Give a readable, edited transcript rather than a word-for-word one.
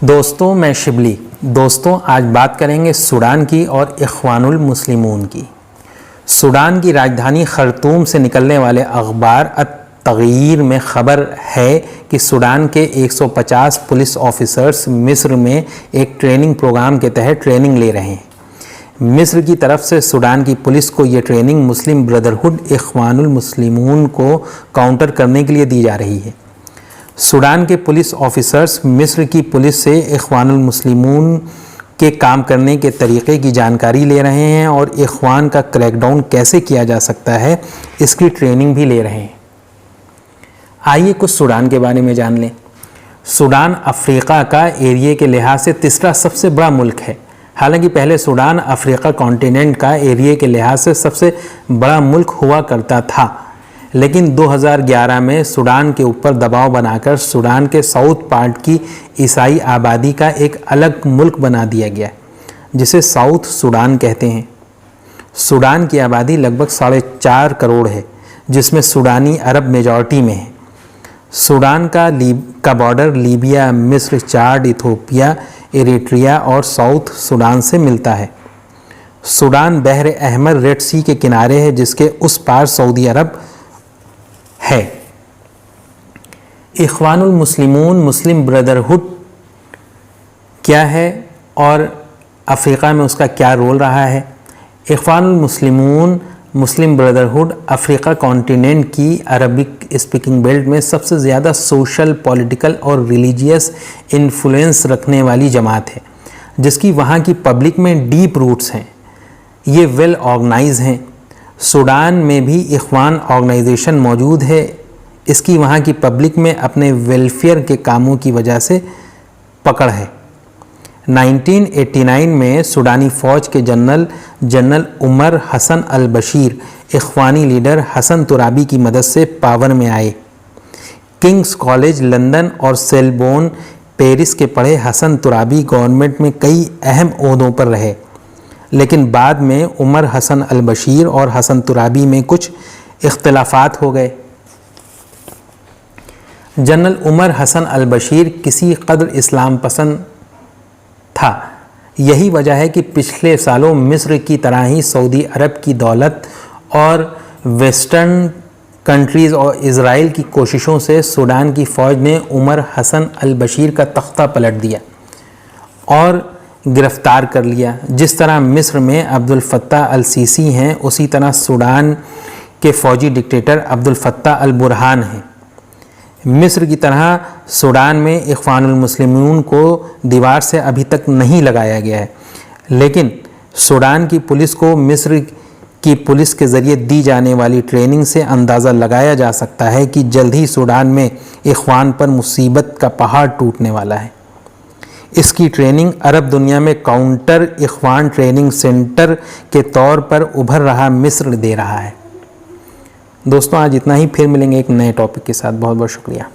دوستوں میں شبلی آج بات کریں گے سوڈان کی اور اخوان المسلمون کی۔ سوڈان کی راجدھانی خرطوم سے نکلنے والے اخبار التغیر میں خبر ہے کہ سوڈان کے 150 پولیس آفیسرز مصر میں ایک ٹریننگ پروگرام کے تحت ٹریننگ لے رہے ہیں۔ مصر کی طرف سے سوڈان کی پولیس کو یہ ٹریننگ مسلم بردرہڈ اخوان المسلمون کو کاؤنٹر کرنے کے لیے دی جا رہی ہے۔ سوڈان کے پولیس آفیسرز مصر کی پولیس سے اخوان المسلمون کے کام کرنے کے طریقے کی جانکاری لے رہے ہیں اور اخوان کا کریک ڈاؤن کیسے کیا جا سکتا ہے اس کی ٹریننگ بھی لے رہے ہیں۔ آئیے کچھ سوڈان کے بارے میں جان لیں۔ سوڈان افریقہ کا ایریے کے لحاظ سے تیسرا سب سے بڑا ملک ہے۔ حالانکہ پہلے سوڈان افریقہ کانٹیننٹ کا ایریے کے لحاظ سے سب سے بڑا ملک ہوا کرتا تھا، لیکن 2011 میں سوڈان کے اوپر دباؤ بنا کر سوڈان کے ساؤتھ پارٹ کی عیسائی آبادی کا ایک الگ ملک بنا دیا گیا جسے ساؤتھ سوڈان کہتے ہیں۔ سوڈان کی آبادی لگ بھگ 4.5 کروڑ ہے، جس میں سوڈانی عرب میجورٹی میں ہے۔ سوڈان کا بارڈر لیبیا، مصر، چاڈ، ایتھوپیا، ایریٹریا اور ساؤتھ سوڈان سے ملتا ہے۔ سوڈان بحر احمر ریڈ سی کے کنارے ہے، جس کے اس پار سعودی عرب ہے۔ اخوان المسلمون مسلم بردرہڈ کیا ہے اور افریقہ میں اس کا کیا رول رہا ہے؟ اخوان المسلمون مسلم بردرہڈ افریقہ کانٹیننٹ کی عربک اسپیکنگ بیلٹ میں سب سے زیادہ سوشل، پولیٹیکل اور ریلیجیس انفلوئنس رکھنے والی جماعت ہے، جس کی وہاں کی پبلک میں ڈیپ روٹس ہیں۔ یہ ویل آرگنائز ہیں۔ سوڈان میں بھی اخوان آرگنائزیشن موجود ہے۔ اس کی وہاں کی پبلک میں اپنے ویلفیئر کے کاموں کی وجہ سے پکڑ ہے۔ 1989 میں سوڈانی فوج کے جنرل عمر حسن البشیر اخوانی لیڈر حسن ترابی کی مدد سے پاور میں آئے۔ کنگز کالج لندن اور سیلبون پیرس کے پڑھے حسن ترابی گورنمنٹ میں کئی اہم عہدوں پر رہے، لیکن بعد میں عمر حسن البشیر اور حسن ترابی میں کچھ اختلافات ہو گئے۔ جنرل عمر حسن البشیر کسی قدر اسلام پسند تھا۔ یہی وجہ ہے کہ پچھلے سالوں مصر کی طرح ہی سعودی عرب کی دولت اور ویسٹرن کنٹریز اور اسرائیل کی کوششوں سے سوڈان کی فوج نے عمر حسن البشیر کا تختہ پلٹ دیا اور گرفتار کر لیا۔ جس طرح مصر میں عبد الفتاح السیسی ہیں، اسی طرح سوڈان کے فوجی ڈکٹیٹر عبد الفتاح البرہان ہیں۔ مصر کی طرح سوڈان میں اخوان المسلمون کو دیوار سے ابھی تک نہیں لگایا گیا ہے، لیکن سوڈان کی پولیس کو مصر کی پولیس کے ذریعے دی جانے والی ٹریننگ سے اندازہ لگایا جا سکتا ہے کہ جلد ہی سوڈان میں اخوان پر مصیبت کا پہاڑ ٹوٹنے والا ہے۔ اس کی ٹریننگ عرب دنیا میں کاؤنٹر اخوان ٹریننگ سینٹر کے طور پر ابھر رہا مصر دے رہا ہے۔ دوستوں آج اتنا ہی، پھر ملیں گے ایک نئے ٹاپک کے ساتھ۔ بہت بہت شکریہ۔